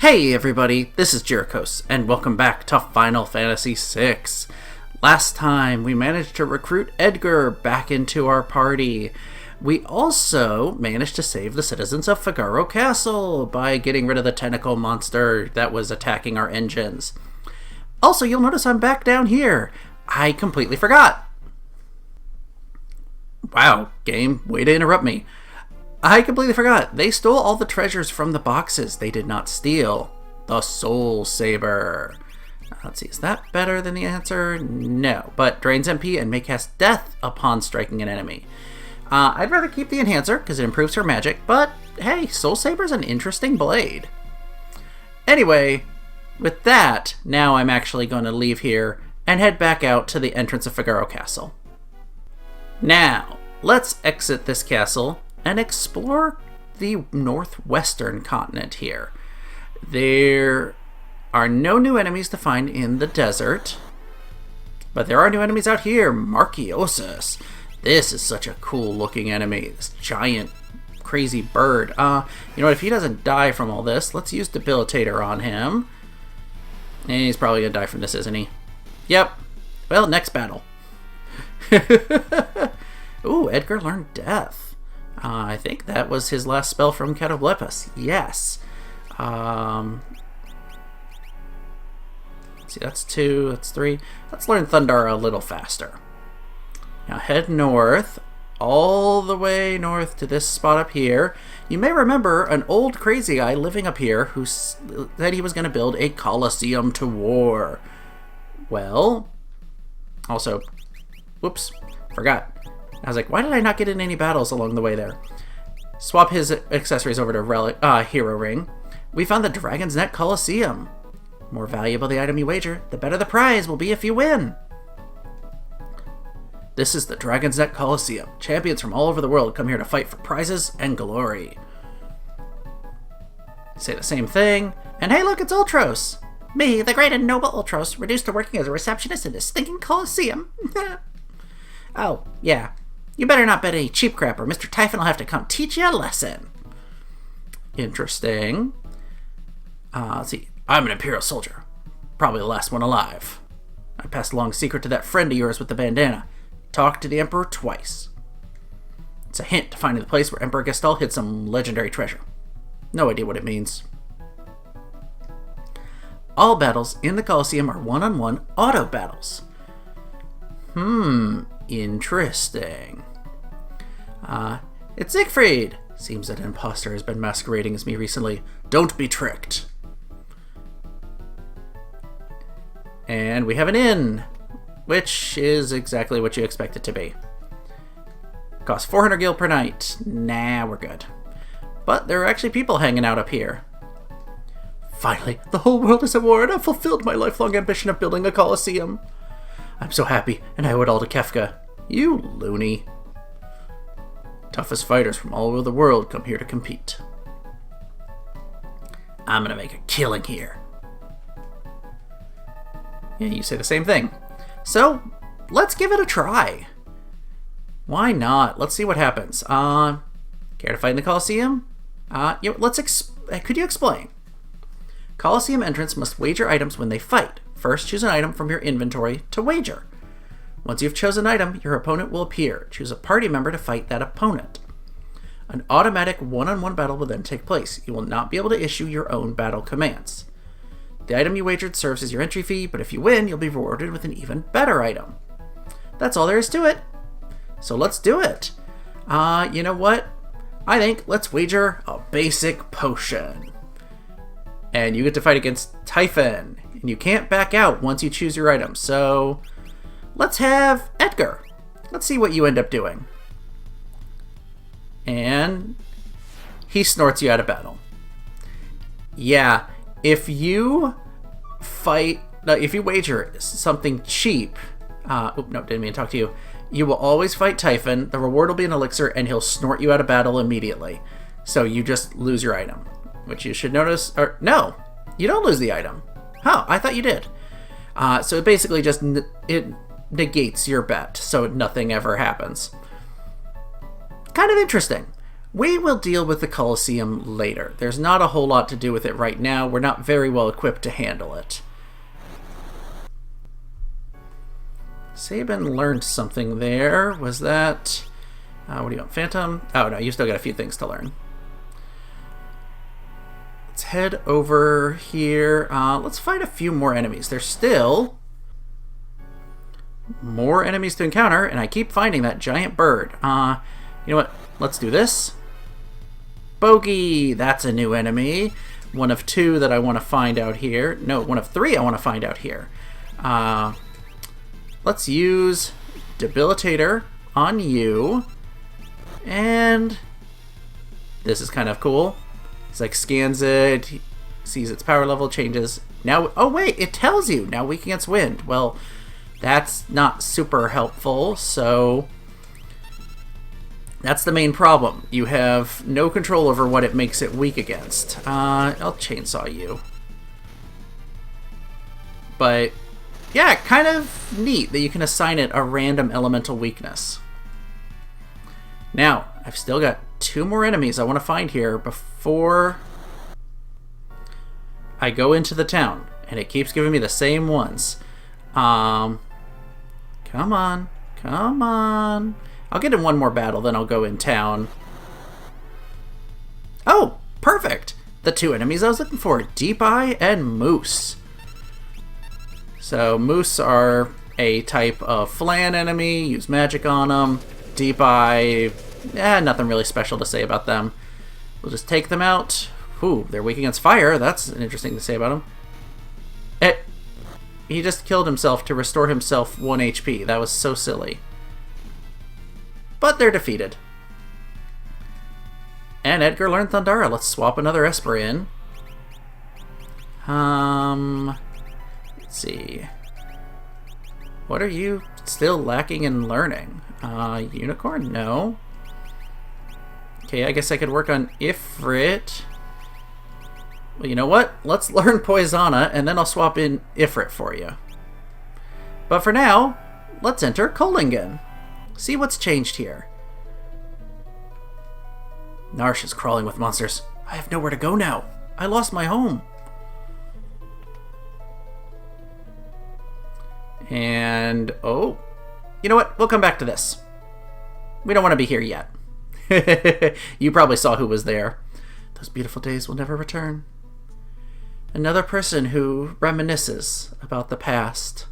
Hey everybody, this is Jerichos, and welcome back to Final Fantasy VI. Last time, we managed to recruit Edgar back into our party. We also managed to save the citizens of Figaro Castle by getting rid of the tentacle monster that was attacking our engines. Also, you'll notice I'm back down here. I completely forgot. Wow, game, way to interrupt me. I completely forgot. They stole all the treasures from the boxes they did not steal. The Soul Saber. Let's see, is that better than the answer? No, but drains MP and may cast death upon striking an enemy. I'd rather keep the enhancer because it improves her magic, but hey, Soul Saber's an interesting blade. Anyway, with that, now I'm actually going to leave here and head back out to the entrance of Figaro Castle. Now, let's exit this castle and explore the northwestern continent here. There are no new enemies to find in the desert, but there are new enemies out here. Marchosias. This is such a cool looking enemy. This giant, crazy bird. You know what, if he doesn't die from all this, let's use Debilitator on him. And he's probably gonna die from this, isn't he? Yep. Well, next battle. Ooh, Edgar learned Death. I think that was his last spell from Catoblepas. Yes. Let's see, that's 2, that's 3. Let's learn Thundar a little faster. Now head north, all the way north to this spot up here. You may remember an old crazy guy living up here who said he was going to build a Coliseum to war. Well, also, whoops, forgot. I was like, why did I not get in any battles along the way there? Swap his accessories over to Hero Ring. We found the Dragon's Neck Coliseum. More valuable the item you wager, the better the prize will be if you win. This is the Dragon's Neck Coliseum. Champions from all over the world come here to fight for prizes and glory. Say the same thing, and hey look, it's Ultros! Me, the great and noble Ultros, reduced to working as a receptionist in this stinking Coliseum. Oh, yeah. You better not bet any cheap crap or Mr. Typhon will have to come teach you a lesson. Interesting. Let's see. I'm an Imperial soldier. Probably the last one alive. I passed along a secret to that friend of yours with the bandana. Talked to the Emperor twice. It's a hint to finding the place where Emperor Gestal hid some legendary treasure. No idea what it means. All battles in the Coliseum are one-on-one auto battles. Interesting. It's Siegfried! Seems that an imposter has been masquerading as me recently. Don't be tricked. And we have an inn, which is exactly what you expect it to be. Costs 400 gil per night. Nah, we're good. But there are actually people hanging out up here. Finally, the whole world is at war and I've fulfilled my lifelong ambition of building a Coliseum. I'm so happy, and I owe it all to Kefka. You loony. Toughest fighters from all over the world come here to compete. I'm gonna make a killing here. Yeah, you say the same thing. So, let's give it a try. Why not? Let's see what happens. Care to fight in the Coliseum? Could you explain? Coliseum entrants must wager items when they fight. First, choose an item from your inventory to wager. Once you've chosen an item, your opponent will appear. Choose a party member to fight that opponent. An automatic one-on-one battle will then take place. You will not be able to issue your own battle commands. The item you wagered serves as your entry fee, but if you win, you'll be rewarded with an even better item. That's all there is to it. So let's do it. You know what? I think let's wager a basic potion. And you get to fight against Typhon. And you can't back out once you choose your item. So let's have Edgar. Let's see what you end up doing. And he snorts you out of battle. Yeah, if you wager something cheap, no, didn't mean to talk to you. You will always fight Typhon. The reward will be an elixir, and he'll snort you out of battle immediately. So you just lose your item, which you should notice. Or no, you don't lose the item. Oh, I thought you did. So it basically just it negates your bet, so nothing ever happens. Kind of interesting. We will deal with the Coliseum later. There's not a whole lot to do with it right now. We're not very well equipped to handle it. Sabin learned something there. Was that... what do you want? Phantom? Oh, no, you still got a few things to learn. Let's head over here. Let's fight a few more enemies. There's still more enemies to encounter, and I keep finding that giant bird. You know what? Let's do this. Bogy! That's a new enemy. One of two that I want to find out here. No, one of three I want to find out here. Let's use Debilitator on you. And this is kind of cool. It's like scans it, sees its power level, changes. Now, oh wait, it tells you now weak against wind. Well, that's not super helpful, so that's the main problem. You have no control over what it makes it weak against. I'll chainsaw you. But yeah, kind of neat that you can assign it a random elemental weakness. Now, I've still got two more enemies I want to find here before I go into the town. And it keeps giving me the same ones. Come on. Come on. I'll get in one more battle, then I'll go in town. Oh, perfect! The two enemies I was looking for, Deepeye and Mousse. So, Mousse are a type of flan enemy, use magic on them. Deepeye, nothing really special to say about them. We'll just take them out. Ooh, they're weak against fire. That's interesting to say about them. He just killed himself to restore himself 1 HP. That was so silly. But they're defeated. And Edgar learned Thundara. Let's swap another Esper in. Let's see. What are you still lacking in learning? Unicorn? No. Okay, I guess I could work on Ifrit. Well, you know what? Let's learn Poisana, and then I'll swap in Ifrit for you. But for now, let's enter Kolingen. See what's changed here. Narsh is crawling with monsters. I have nowhere to go now. I lost my home. And, oh, you know what? We'll come back to this. We don't want to be here yet. You probably saw who was there. Those beautiful days will never return. Another person who reminisces about the past.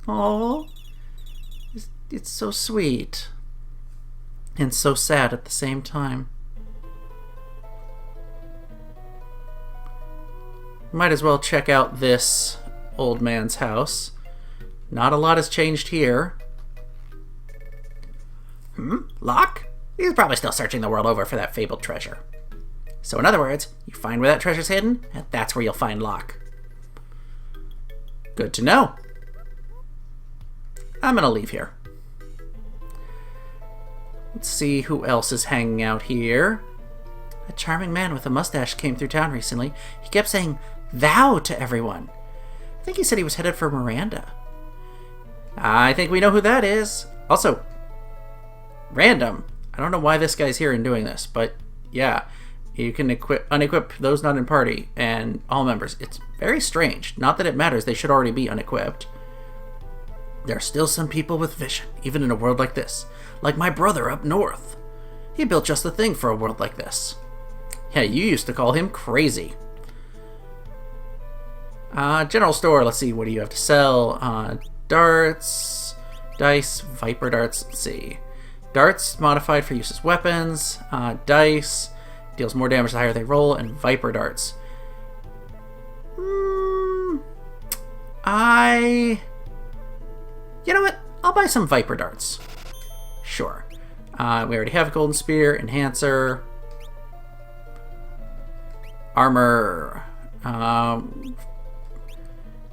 Oh, it's so sweet. And so sad at the same time. Might as well check out this old man's house. Not a lot has changed here. Locke? He's probably still searching the world over for that fabled treasure. So in other words, you find where that treasure's hidden, and that's where you'll find Locke. Good to know. I'm gonna leave here. Let's see who else is hanging out here. A charming man with a mustache came through town recently. He kept saying thou to everyone. I think he said he was headed for Miranda. I think we know who that is. Also, random. I don't know why this guy's here and doing this, but yeah, you can unequip those not in party and all members. It's very strange. Not that it matters, they should already be unequipped. There are still some people with vision, even in a world like this. Like my brother up north. He built just the thing for a world like this. Yeah, you used to call him crazy. General store, let's see, what do you have to sell? Darts, dice, viper darts, let's see. Darts modified for use as weapons, dice, deals more damage the higher they roll, and viper darts. You know what? I'll buy some viper darts. Sure. We already have a golden spear, enhancer, armor. You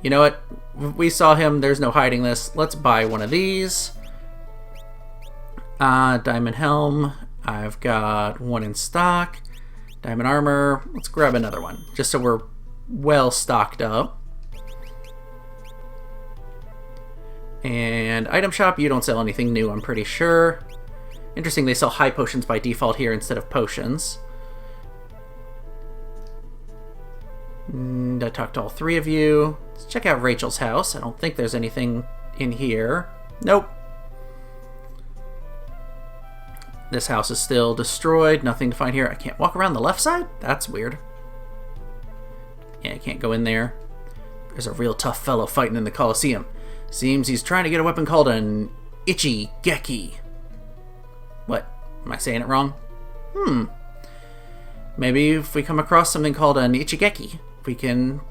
know what? We saw him. There's no hiding this. Let's buy one of these. Diamond helm. I've got one in stock. Diamond armor. Let's grab another one, just so we're well stocked up. And item shop, you don't sell anything new, I'm pretty sure. Interesting, they sell high potions by default here instead of potions. I talked to all three of you. Let's check out Rachel's house. I don't think there's anything in here. Nope. This house is still destroyed. Nothing to find here. I can't walk around the left side? That's weird. Yeah, I can't go in there. There's a real tough fellow fighting in the Coliseum. Seems he's trying to get a weapon called an Ichigeki. What? Am I saying it wrong? Maybe if we come across something called an Ichigeki, we can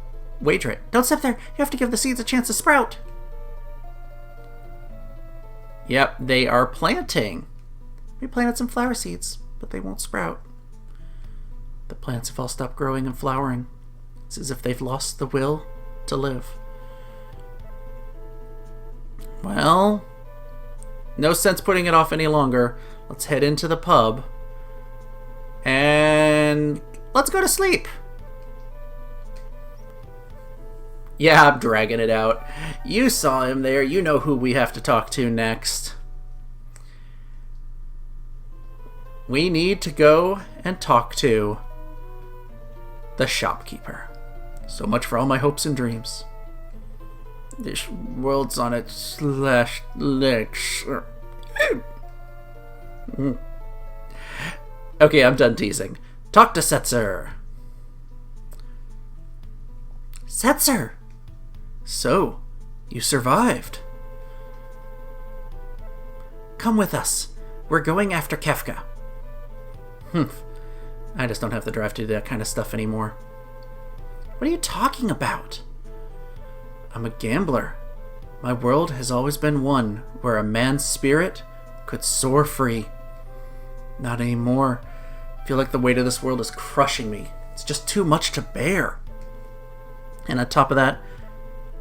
wager it. Don't step there! You have to give the seeds a chance to sprout! Yep, they are planting. We planted some flower seeds, but they won't sprout. The plants have all stopped growing and flowering. It's as if they've lost the will to live. Well, no sense putting it off any longer. Let's head into the pub. And let's go to sleep. Yeah, I'm dragging it out. You saw him there. You know who we have to talk to next. We need to go and talk to the shopkeeper. So much for all my hopes and dreams. This world's on its last legs. Okay, I'm done teasing. Talk to Setzer. Setzer! So, you survived. Come with us. We're going after Kefka. I just don't have the drive to do that kind of stuff anymore. What are you talking about? I'm a gambler. My world has always been one where a man's spirit could soar free. Not anymore. I feel like the weight of this world is crushing me. It's just too much to bear. And on top of that,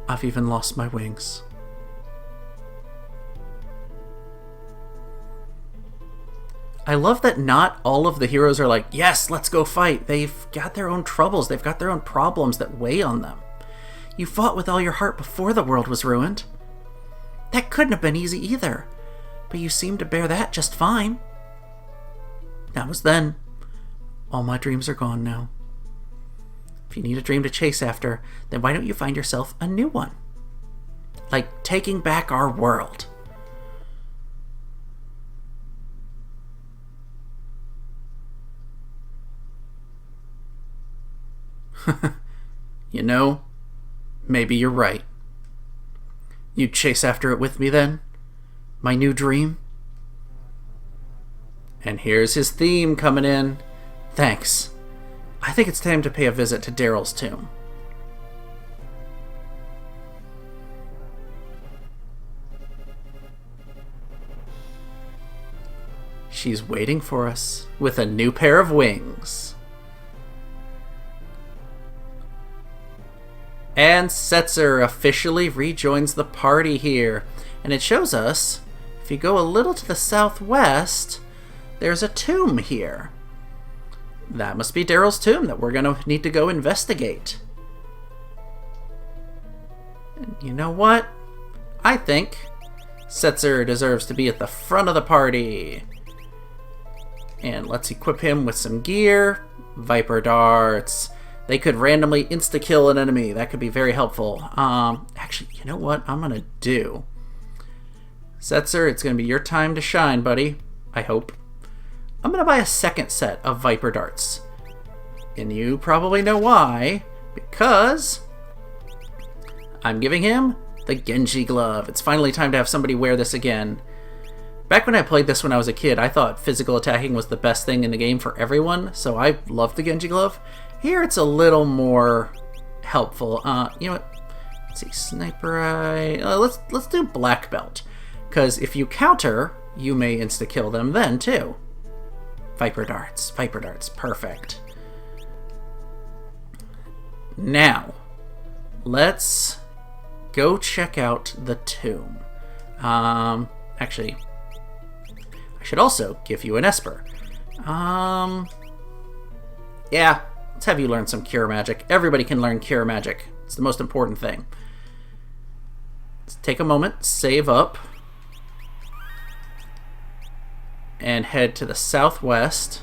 I've even lost my wings. I love that not all of the heroes are like, yes, let's go fight. They've got their own troubles. They've got their own problems that weigh on them. You fought with all your heart before the world was ruined. That couldn't have been easy either. But you seemed to bear that just fine. That was then. All my dreams are gone now. If you need a dream to chase after, then why don't you find yourself a new one? Like taking back our world. You know, maybe you're right. You'd chase after it with me then? My new dream? And here's his theme coming in. Thanks. I think it's time to pay a visit to Daryl's tomb. She's waiting for us with a new pair of wings. And Setzer officially rejoins the party here. And it shows us, if you go a little to the southwest, there's a tomb here. That must be Daryl's tomb that we're going to need to go investigate. And you know what? I think Setzer deserves to be at the front of the party. And let's equip him with some gear. Viper darts. They could randomly insta-kill an enemy. That could be very helpful. Actually, you know what I'm going to do? Setzer, it's going to be your time to shine, buddy. I hope. I'm going to buy a second set of Viper darts. And you probably know why. Because I'm giving him the Genji glove. It's finally time to have somebody wear this again. Back when I played this when I was a kid, I thought physical attacking was the best thing in the game for everyone. So I loved the Genji glove. Here it's a little more helpful. You know what? Let's see, Sniper Eye. Let's do Black Belt. Because if you counter, you may insta-kill them then too. Viper darts, perfect. Now, let's go check out the tomb. Actually, I should also give you an Esper. Yeah, let's have you learn some Cure Magic. Everybody can learn Cure Magic. It's the most important thing. Let's take a moment, save up. and head to the southwest.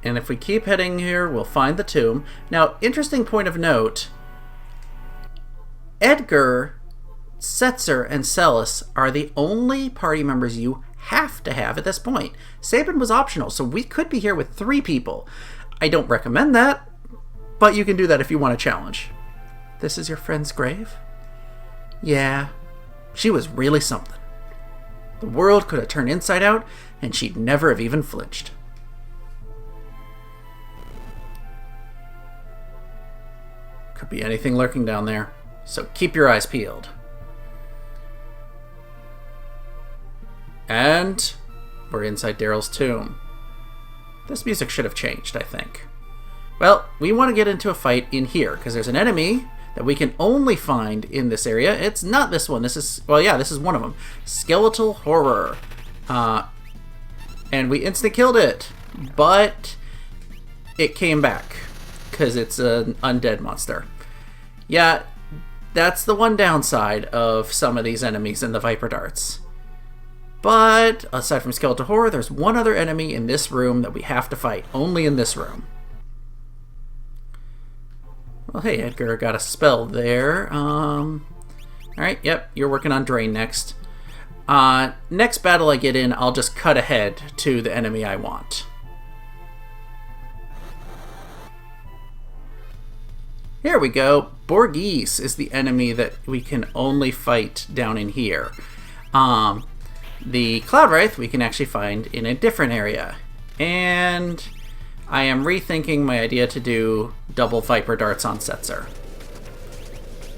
And if we keep heading here, we'll find the tomb. Now, interesting point of note, Edgar, Setzer, and Celis are the only party members you have to have at this point. Sabin was optional, so we could be here with 3 people. I don't recommend that, but you can do that if you want a challenge. This is your friend's grave? Yeah, she was really something. The world could have turned inside out, and she'd never have even flinched. Could be anything lurking down there, so keep your eyes peeled. And we're inside Daryl's tomb. This music should have changed, I think. Well, we want to get into a fight in here, because there's an enemy that we can only find in this area. It's not this one. This is, well, yeah, this is one of them. Skeletal Horror. And we insta-killed it, but it came back, because it's an undead monster. Yeah, that's the one downside of some of these enemies in the Viper Darts. But, aside from Skeletal Horror, there's one other enemy in this room that we have to fight. Only in this room. Well, hey, Edgar got a spell there. Alright, yep, you're working on Drain next. Next battle I get in, I'll just cut ahead to the enemy I want. Here we go. Borghese is the enemy that we can only fight down in here. The Cloudwraith we can actually find in a different area. And I am rethinking my idea to do double Viper Darts on Setzer.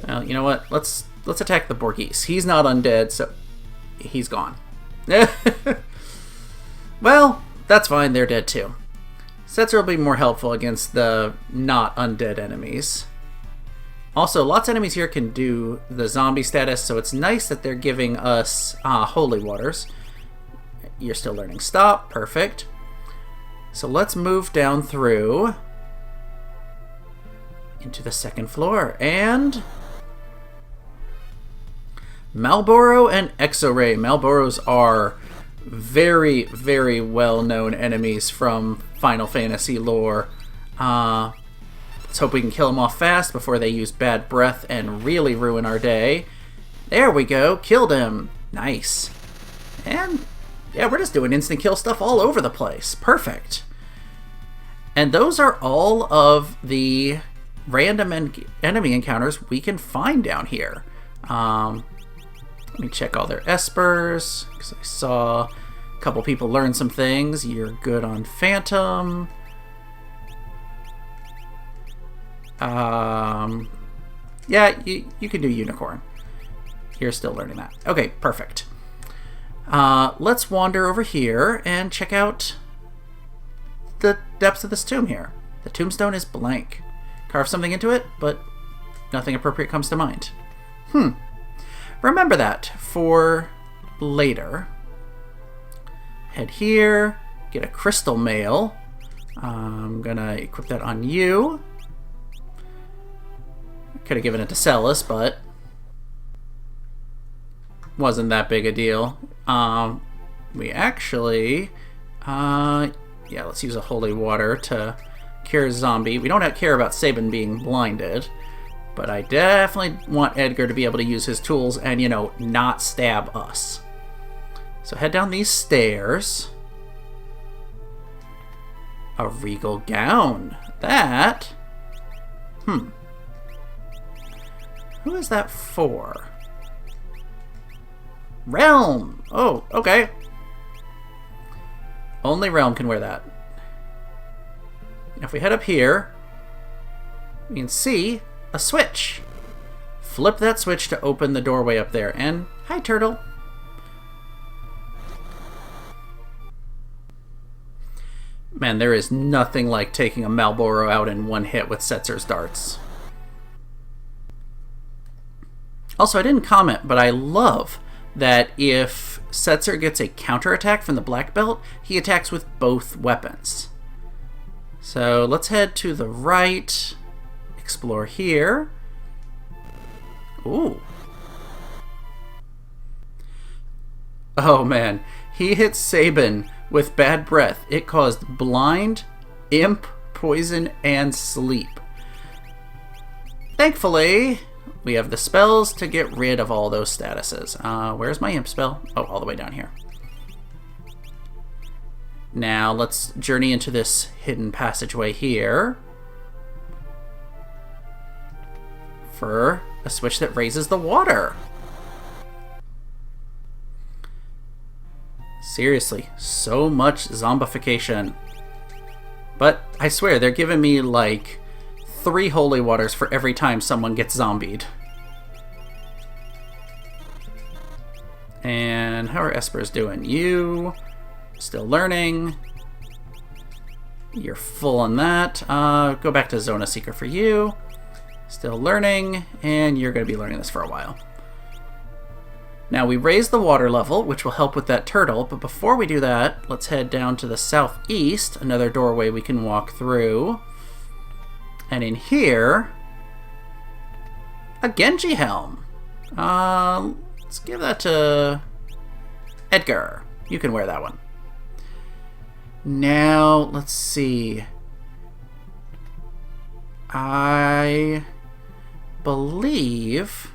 Well, you know what? Let's attack the Borghese. He's not undead, so he's gone. Well, that's fine. They're dead too. Setzer will be more helpful against the not undead enemies. Also, lots of enemies here can do the zombie status, so it's nice that they're giving us holy waters. You're still learning stop. Perfect. So let's move down through into the second floor. And Malboro and Exoray. Malboros are very, very well-known enemies from Final Fantasy lore. Let's hope we can kill them off fast before they use bad breath and really ruin our day. There we go. Killed him. Nice. And yeah, we're just doing instant kill stuff all over the place. Perfect. And those are all of the random enemy encounters we can find down here. Let me check all their espers, because I saw a couple people learn some things. You're good on Phantom. Yeah, you can do Unicorn. You're still learning that. Okay, perfect. Let's wander over here and check out the depths of this tomb here. The tombstone is blank. Carve something into it, but nothing appropriate comes to mind. Remember that for later. Head here, get a crystal mail. I'm gonna equip that on you. Could have given it to Celis, but wasn't that big a deal. We actually, yeah, let's use a holy water to cure zombie. We don't care about Sabin being blinded, but I definitely want Edgar to be able to use his tools and, you know, not stab us. So head down these stairs. A regal gown. That, who is that for? Realm! Oh, okay. Only Realm can wear that. If we head up here, we can see a switch. Flip that switch to open the doorway up there. And, hi, turtle. Man, there is nothing like taking a Malboro out in one hit with Setzer's darts. Also, I didn't comment, but I love that if Setzer gets a counterattack from the black belt, he attacks with both weapons. So let's head to the right, explore here. Ooh. Oh man, he hit Sabin with bad breath. It caused blind, imp, poison, and sleep. Thankfully, we have the spells to get rid of all those statuses. Where's my imp spell? Oh, all the way down here. Now let's journey into this hidden passageway here for a switch that raises the water. Seriously, so much zombification. But I swear, they're giving me like 3 holy waters for every time someone gets zombied. And how are Espers doing? You still learning. You're full on that. Go back to Zona Seeker for you. Still learning, and you're going to be learning this for a while. Now we raise the water level, which will help with that turtle, but before we do that, let's head down to the southeast, another doorway we can walk through. And in here, a Genji Helm. Let's give that to Edgar. You can wear that one. Now, let's see. I believe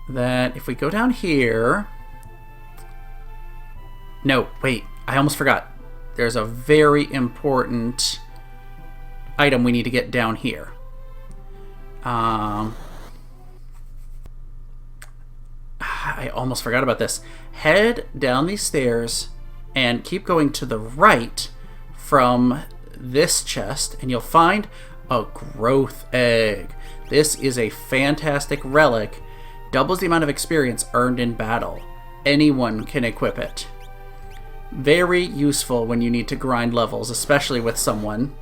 that if we go down here... No, wait, I almost forgot. There's a very important item we need to get down here. I almost forgot about this. Head down these stairs and keep going to the right from this chest, and you'll find a growth egg. This is a fantastic relic. Doubles the amount of experience earned in battle. Anyone can equip it. Very useful when you need to grind levels, especially with someone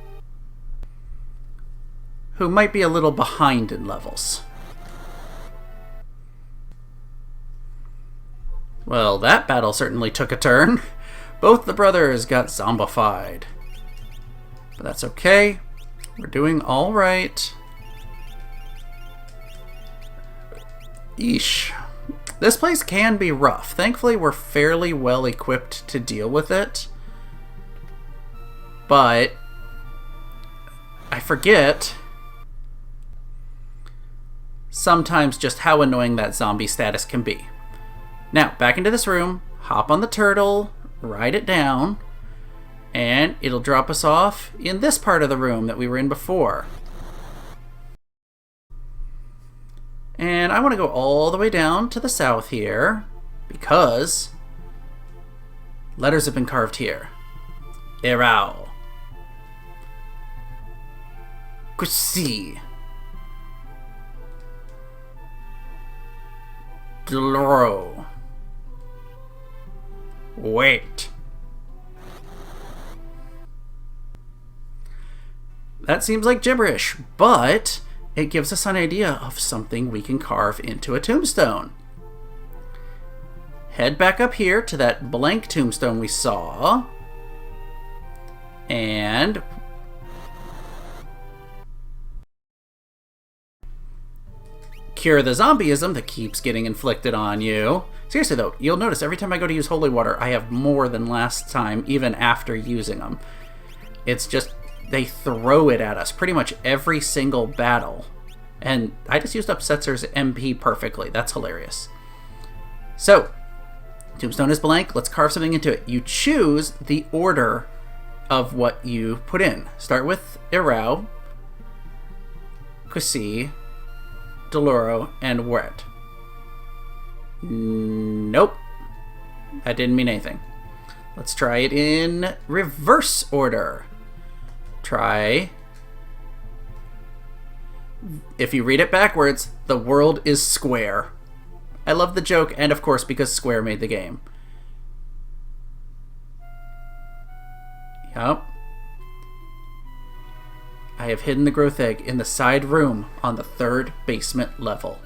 who might be a little behind in levels. Well, that battle certainly took a turn. Both the brothers got zombified. But that's okay. We're doing all right. Eesh. This place can be rough. Thankfully, we're fairly well equipped to deal with it. But I forget sometimes just how annoying that zombie status can be. Now, back into this room, hop on the turtle, ride it down, and it'll drop us off in this part of the room that we were in before. And I want to go all the way down to the south here, because letters have been carved here. Erao. Kusi. Deloro. Wait. That seems like gibberish, but it gives us an idea of something we can carve into a tombstone. Head back up here to that blank tombstone we saw, and cure the zombieism that keeps getting inflicted on you. Seriously though, you'll notice every time I go to use holy water, I have more than last time, even after using them. It's just, they throw it at us pretty much every single battle. And I just used up Setzer's MP perfectly. That's hilarious. So, tombstone is blank. Let's carve something into it. You choose the order of what you put in. Start with Erao, Kusi, Deloro, and Wet. Nope. That didn't mean anything. Let's try it in reverse order. Try... If you read it backwards, the world is square. I love the joke, and of course because Square made the game. Yup. I have hidden the growth egg in the side room on the 3rd basement level.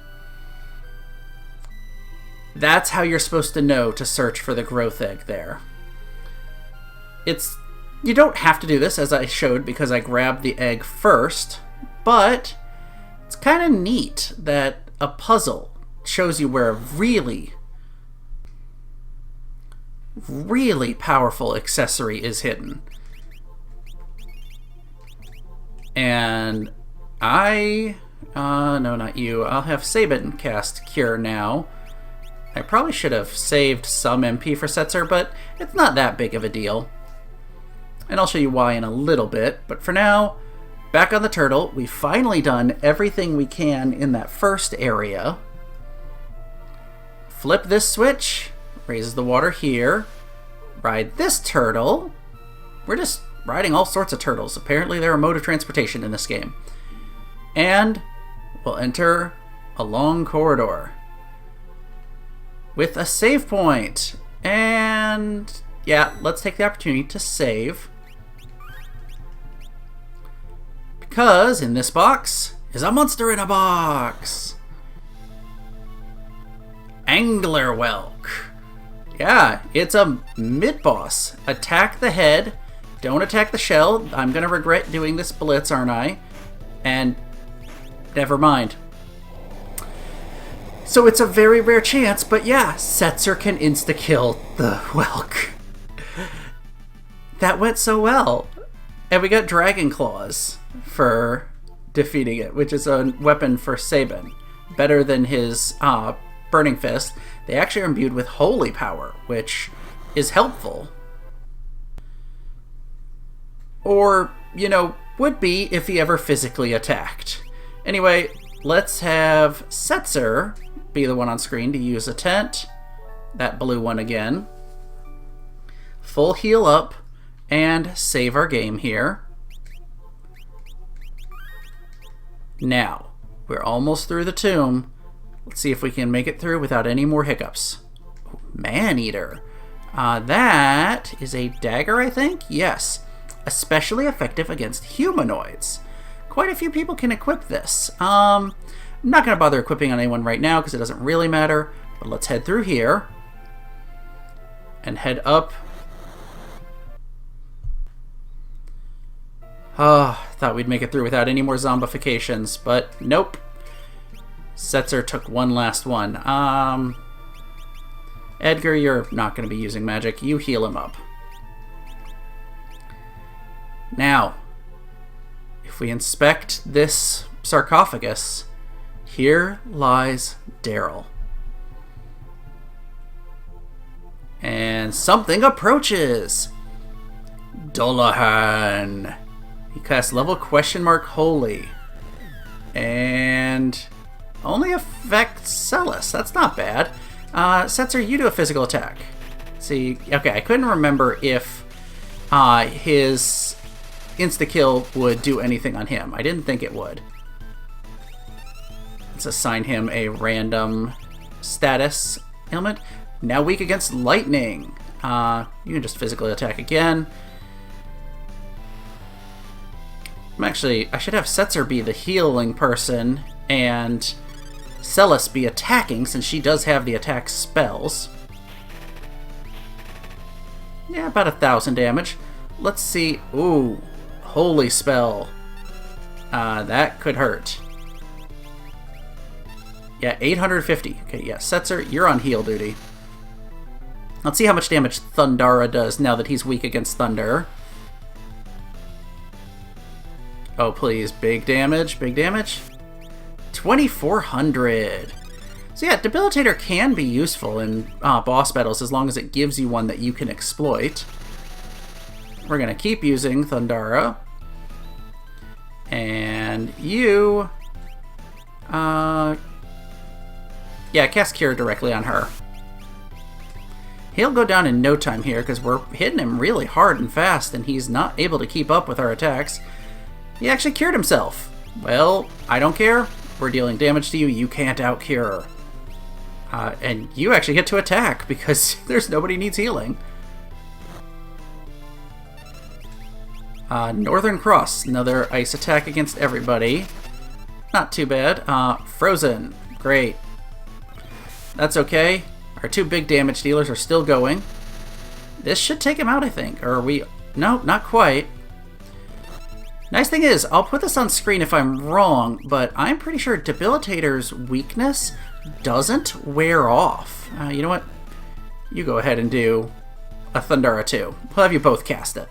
That's how you're supposed to know to search for the growth egg there. You don't have to do this, as I showed, because I grabbed the egg first, but it's kind of neat that a puzzle shows you where a really, really powerful accessory is hidden. And no, not you. I'll have Sabin cast Cure now. I probably should have saved some MP for Setzer, but it's not that big of a deal. And I'll show you why in a little bit. But for now, back on the turtle. We've finally done everything we can in that first area. Flip this switch. Raises the water here. Ride this turtle. We're just riding all sorts of turtles. Apparently they're a mode of transportation in this game. And we'll enter a long corridor with a save point. And yeah, let's take the opportunity to save. Because in this box is a monster in a box. Angler Whelk. Yeah, it's a mid-boss. Attack the head. Don't attack the shell. I'm going to regret doing this blitz, aren't I? And never mind. So it's a very rare chance, but yeah, Setzer can insta-kill the Whelk. That went so well. And we got Dragon Claws for defeating it, which is a weapon for Sabin. Better than his Burning Fist. They actually are imbued with Holy Power, which is helpful. Or, you know, would be if he ever physically attacked. Anyway, let's have Setzer be the one on screen to use a tent. That blue one again. Full heal up and save our game here. Now, we're almost through the tomb. Let's see if we can make it through without any more hiccups. Man-Eater. That is a dagger, I think? Yes. Especially effective against humanoids. Quite a few people can equip this. I'm not going to bother equipping on anyone right now because it doesn't really matter. But let's head through here. And head up. Thought we'd make it through without any more zombifications, but nope. Setzer took one last one. Edgar, you're not going to be using magic. You heal him up. Now, if we inspect this sarcophagus, here lies Daryl. And something approaches. Dullahan. He casts level ? Holy. And only affects Celis. That's not bad. Setzer, you do a physical attack. See, okay, I couldn't remember if his insta-kill would do anything on him. I didn't think it would. Let's assign him a random status ailment. Now weak against lightning. You can just physically attack again. I should have Setzer be the healing person and Celis be attacking since she does have the attack spells. Yeah, about 1,000 damage. Let's see. Ooh, holy spell. That could hurt. Yeah, 850. Okay, yeah, Setzer, you're on heal duty. Let's see how much damage Thundara does now that he's weak against thunder. Oh, please. Big damage. Big damage. 2,400. So yeah, Debilitator can be useful in boss battles as long as it gives you one that you can exploit. We're going to keep using Thundara. And you... yeah, cast Cure directly on her. He'll go down in no time here because we're hitting him really hard and fast and he's not able to keep up with our attacks. He actually cured himself. Well, I don't care. We're dealing damage to you. You can't out-cure. And you actually get to attack because there's nobody needs healing. Northern Cross. Another ice attack against everybody. Not too bad. Frozen. Great. That's okay. Our two big damage dealers are still going. This should take him out, I think. Or are we... No, not quite. Nice thing is, I'll put this on screen if I'm wrong, but I'm pretty sure Debilitator's weakness doesn't wear off. You know what? You go ahead and do a Thundara too. We'll have you both cast it.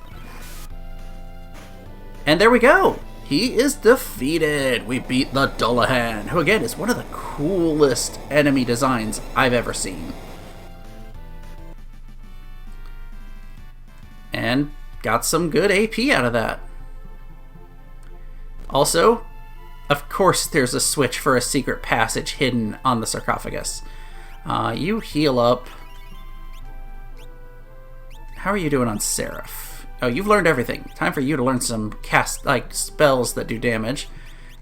And there we go! He is defeated! We beat the Dullahan, who again is one of the coolest enemy designs I've ever seen. And got some good AP out of that. Also, of course there's a switch for a secret passage hidden on the sarcophagus. You heal up. How are you doing on Seraph? Oh, you've learned everything. Time for you to learn some spells that do damage.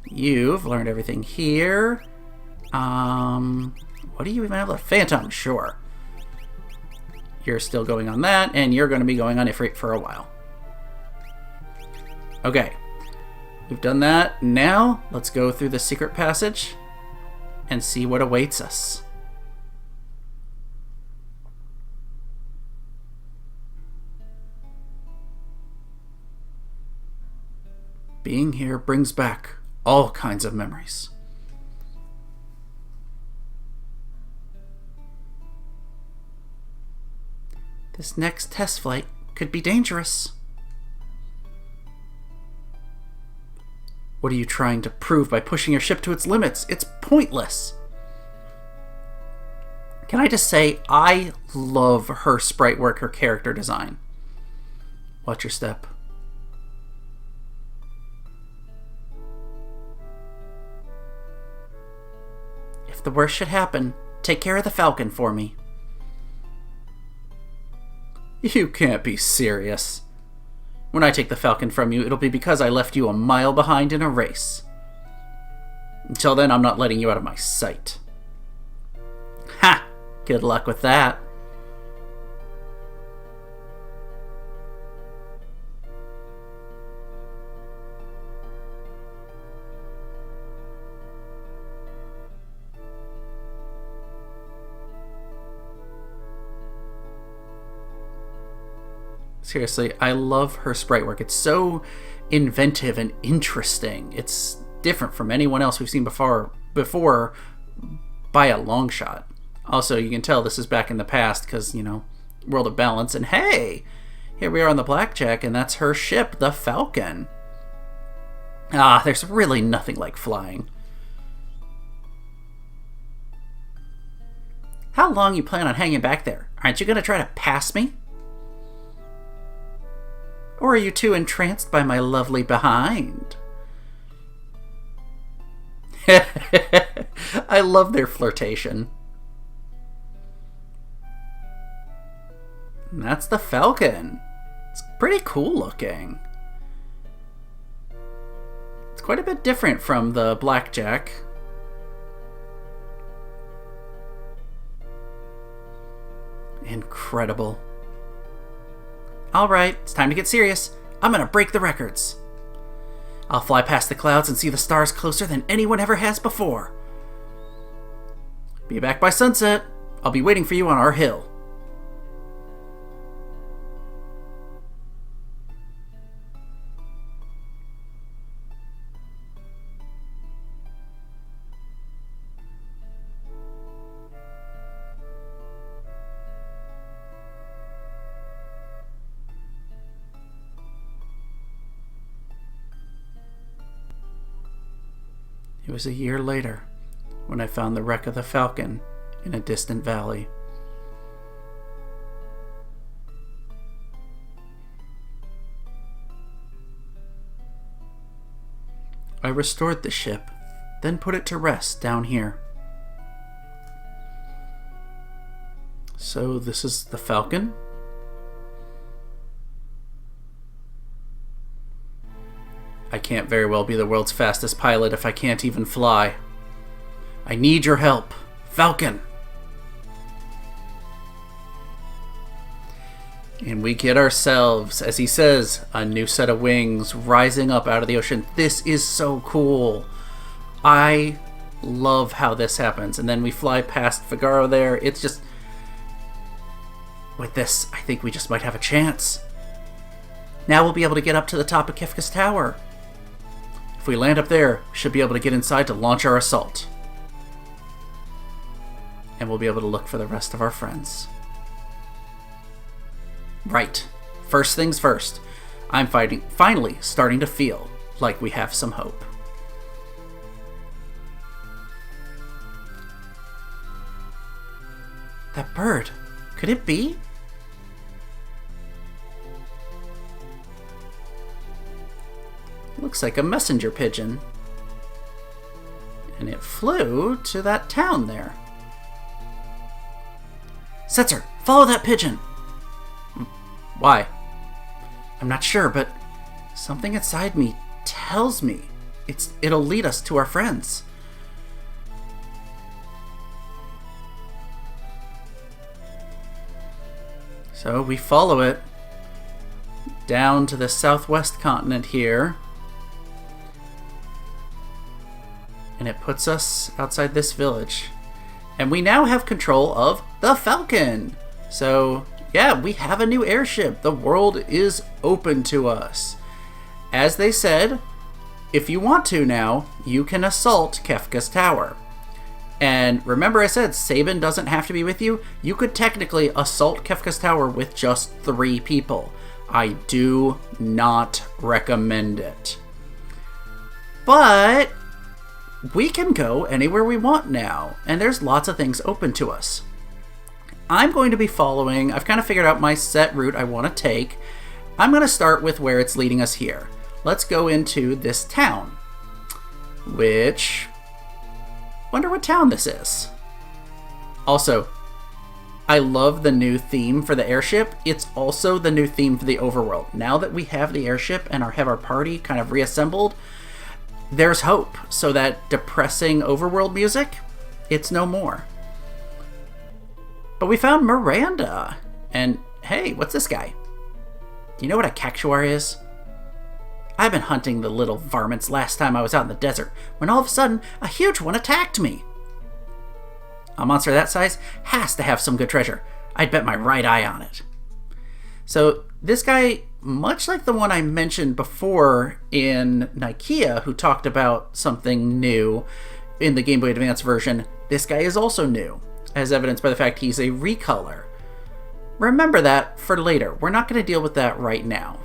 You've learned everything here. What do you even have left? Phantom, sure. You're still going on that, and you're going to be going on Ifrit for a while. Okay. We've done that. Now, let's go through the secret passage and see what awaits us. Being here brings back all kinds of memories. This next test flight could be dangerous. What are you trying to prove by pushing your ship to its limits? It's pointless. Can I just say, I love her sprite work, her character design. Watch your step. If the worst should happen, take care of the Falcon for me. You can't be serious. When I take the Falcon from you, it'll be because I left you a mile behind in a race. Until then, I'm not letting you out of my sight. Ha! Good luck with that. Seriously, I love her sprite work. It's so inventive and interesting. It's different from anyone else we've seen before by a long shot. Also, you can tell this is back in the past because, you know, World of Balance. And hey, here we are on the Blackjack, and that's her ship, the Falcon. Ah, there's really nothing like flying. How long you plan on hanging back there? Aren't you going to try to pass me? Or are you too entranced by my lovely behind? I love their flirtation. And that's the Falcon. It's pretty cool looking. It's quite a bit different from the Blackjack. Incredible. Alright, it's time to get serious. I'm gonna break the records. I'll fly past the clouds and see the stars closer than anyone ever has before. Be back by sunset. I'll be waiting for you on our hill. It was a year later when I found the wreck of the Falcon in a distant valley. I restored the ship, then put it to rest down here. So this is the Falcon? I can't very well be the world's fastest pilot if I can't even fly. I need your help, Falcon! And we get ourselves, as he says, a new set of wings rising up out of the ocean. This is so cool. I love how this happens. And then we fly past Figaro there. It's just... with this, I think we just might have a chance. Now we'll be able to get up to the top of Kefka's Tower. If we land up there, we should be able to get inside to launch our assault. and we'll be able to look for the rest of our friends. Right. First things first. I'm finally starting to feel like we have some hope. That bird, could it be? Looks like a messenger pigeon. And it flew to that town there. Setzer, follow that pigeon! Why? I'm not sure, but something inside me tells me it'll lead us to our friends. So we follow it down to the southwest continent here. And it puts us outside this village. And we now have control of the Falcon. So, yeah, we have a new airship. The world is open to us. As they said, if you want to now, you can assault Kefka's tower. And remember I said Sabin doesn't have to be with you? You could technically assault Kefka's tower with just 3 people. I do not recommend it. But we can go anywhere we want now, and there's lots of things open to us. I'm going to be following, I've kind of figured out my set route I want to take. I'm going to start with where it's leading us here. Let's go into this town, which, wonder what town this is. Also, I love the new theme for the airship. It's also the new theme for the overworld. Now that we have the airship and have our party kind of reassembled, there's hope. So that depressing overworld music, it's no more. But we found Miranda. And hey, what's this guy? Do you know what a cactuar is? I've been hunting the little varmints last time I was out in the desert, when all of a sudden, a huge one attacked me. A monster that size has to have some good treasure. I'd bet my right eye on it. So this guy, much like the one I mentioned before in Nikea, who talked about something new in the Game Boy Advance version, this guy is also new, as evidenced by the fact he's a recolor. Remember that for later. We're not going to deal with that right now.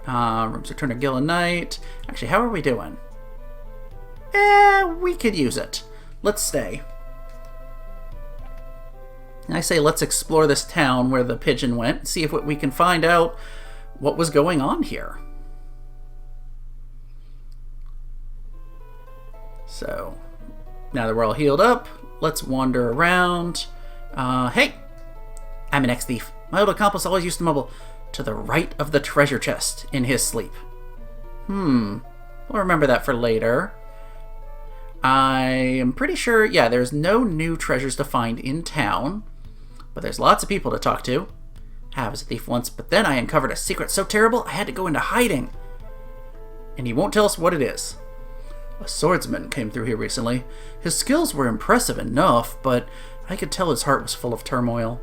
Rooms Return to Gil and Night. Actually, how are we doing? We could use it. Let's stay. And I say let's explore this town where the pigeon went and see if we can find out what was going on here. So, now that we're all healed up, let's wander around. Hey! I'm an ex-thief. My old accomplice always used to mumble, "To the right of the treasure chest," in his sleep. We'll remember that for later. I am pretty sure, yeah, there's no new treasures to find in town, but there's lots of people to talk to. I was a thief once, but then I uncovered a secret so terrible I had to go into hiding. And he won't tell us what it is. A swordsman came through here recently. His skills were impressive enough, but I could tell his heart was full of turmoil.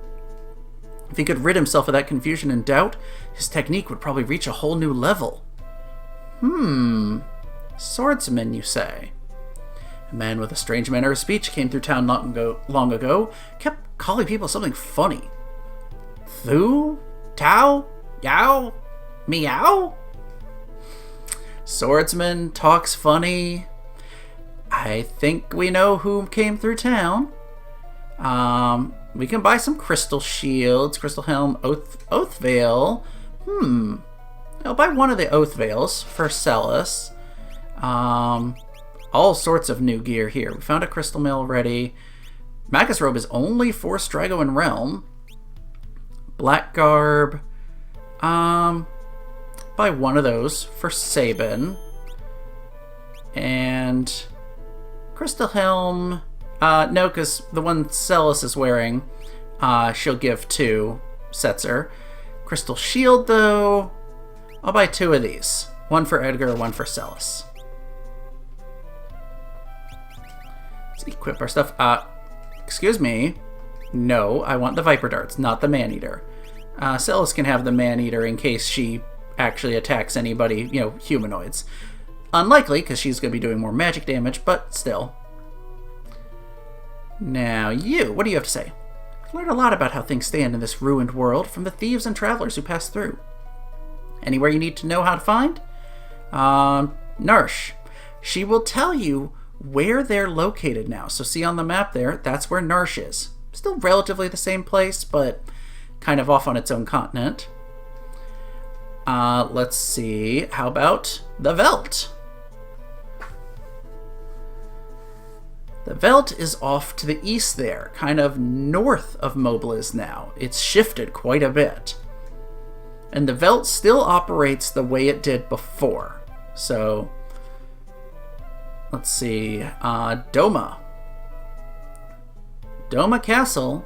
If he could rid himself of that confusion and doubt, his technique would probably reach a whole new level. Swordsman, you say? A man with a strange manner of speech came through town long ago, kept calling people something funny. Thu? Tao? Yao? Meow? Swordsman talks funny. I think we know who came through town. We can buy some crystal shields, crystal helm, oath veil. I'll buy one of the oath veils for Celis. All sorts of new gear here. We found a crystal mill already. Magus robe is only for Strigo and Realm. Black garb. Buy one of those for Sabin. And crystal helm. No, because the one Celis is wearing, she'll give to Setzer. Crystal shield, though, I'll buy 2 of these. One for Edgar, one for Celis. Let's equip our stuff. Excuse me. No, I want the Viper Darts, not the Man-Eater. Celis can have the Man-Eater in case she actually attacks anybody, humanoids. Unlikely, because she's going to be doing more magic damage, but still. Now you, what do you have to say? I've learned a lot about how things stand in this ruined world from the thieves and travelers who pass through. Anywhere you need to know how to find? Nursh. She will tell you where they're located now. So see on the map there, that's where Nursh is. Still relatively the same place, but kind of off on its own continent. Let's see. How about the Veld? The Veld is off to the east there, kind of north of Mobliz now. It's shifted quite a bit. And the Veld still operates the way it did before. So, let's see. Doma. Doma Castle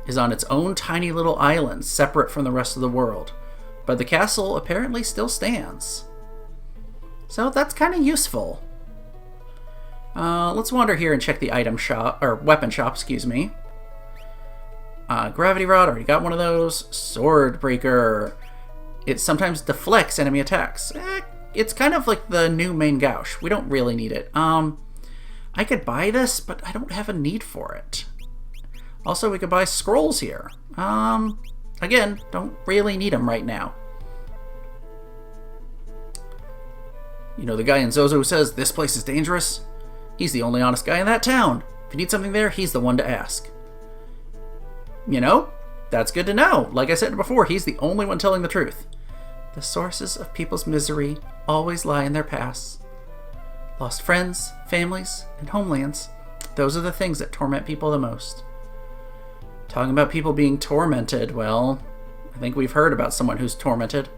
is on its own tiny little island, separate from the rest of the world. But the castle apparently still stands. So that's kind of useful. Let's wander here and check the item shop, or weapon shop, excuse me. Gravity Rod, already got one of those. Sword Breaker. It sometimes deflects enemy attacks. It's kind of like the new main gouge. We don't really need it. I could buy this, but I don't have a need for it. Also, we could buy scrolls here. Again, don't really need them right now. You know the guy in Zozo who says, "This place is dangerous"? He's the only honest guy in that town. If you need something there, he's the one to ask. You know, that's good to know. Like I said before, he's the only one telling the truth. The sources of people's misery always lie in their pasts. Lost friends, families, and homelands. Those are the things that torment people the most. Talking about people being tormented, well, I think we've heard about someone who's tormented.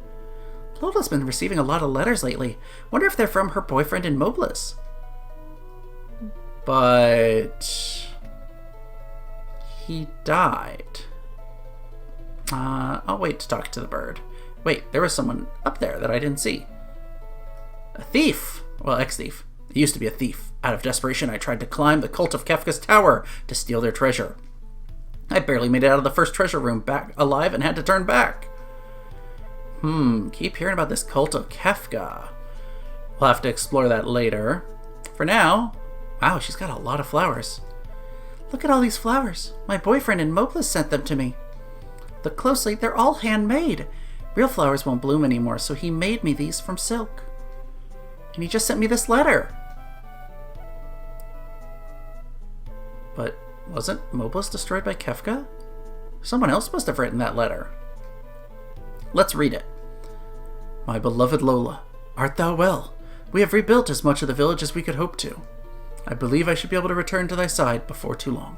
Lola's been receiving a lot of letters lately. Wonder if they're from her boyfriend in Mobliz. But he died. I'll wait to talk to the bird. Wait, there was someone up there that I didn't see. A thief! Well, ex-thief. It used to be a thief. Out of desperation, I tried to climb the cult of Kefka's tower to steal their treasure. I barely made it out of the first treasure room back alive and had to turn back. Keep hearing about this cult of Kefka. We'll have to explore that later. For now, wow, she's got a lot of flowers. Look at all these flowers. My boyfriend in Mobliz sent them to me. Look closely, they're all handmade. Real flowers won't bloom anymore, so he made me these from silk. And he just sent me this letter. But wasn't Mobliz destroyed by Kefka? Someone else must have written that letter. Let's read it. My beloved Lola, art thou well? We have rebuilt as much of the village as we could hope to. I believe I should be able to return to thy side before too long.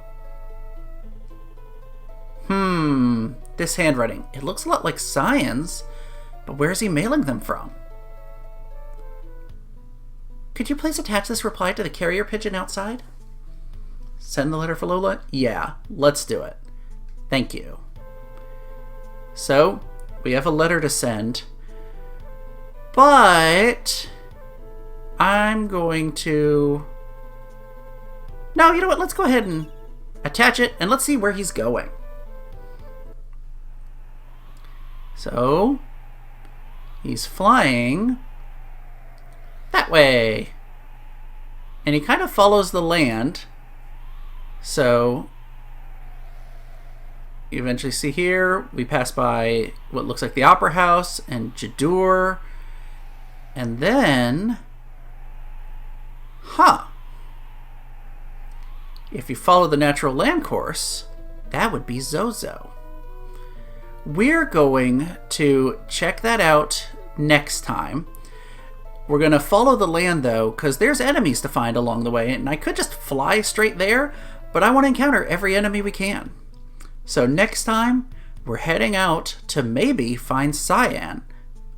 This handwriting. It looks a lot like Cyan's, but where is he mailing them from? Could you please attach this reply to the carrier pigeon outside? Send the letter for Lola? Yeah, let's do it. Thank you. So, we have a letter to send, but I'm going to... No, you know what? Let's go ahead and attach it, and let's see where he's going. So, he's flying that way. And he kind of follows the land. So, you eventually see here, we pass by what looks like the Opera House and Jadur. And then... If you follow the natural land course, that would be Zozo. We're going to check that out next time. We're going to follow the land, though, because there's enemies to find along the way, and I could just fly straight there, but I want to encounter every enemy we can. So next time, we're heading out to maybe find Cyan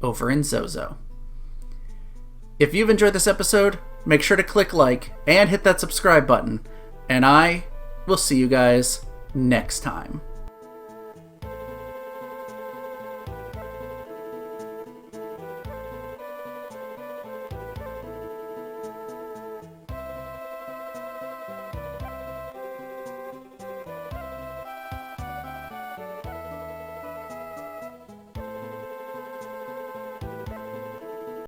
over in Zozo. If you've enjoyed this episode, make sure to click like and hit that subscribe button, and I will see you guys next time.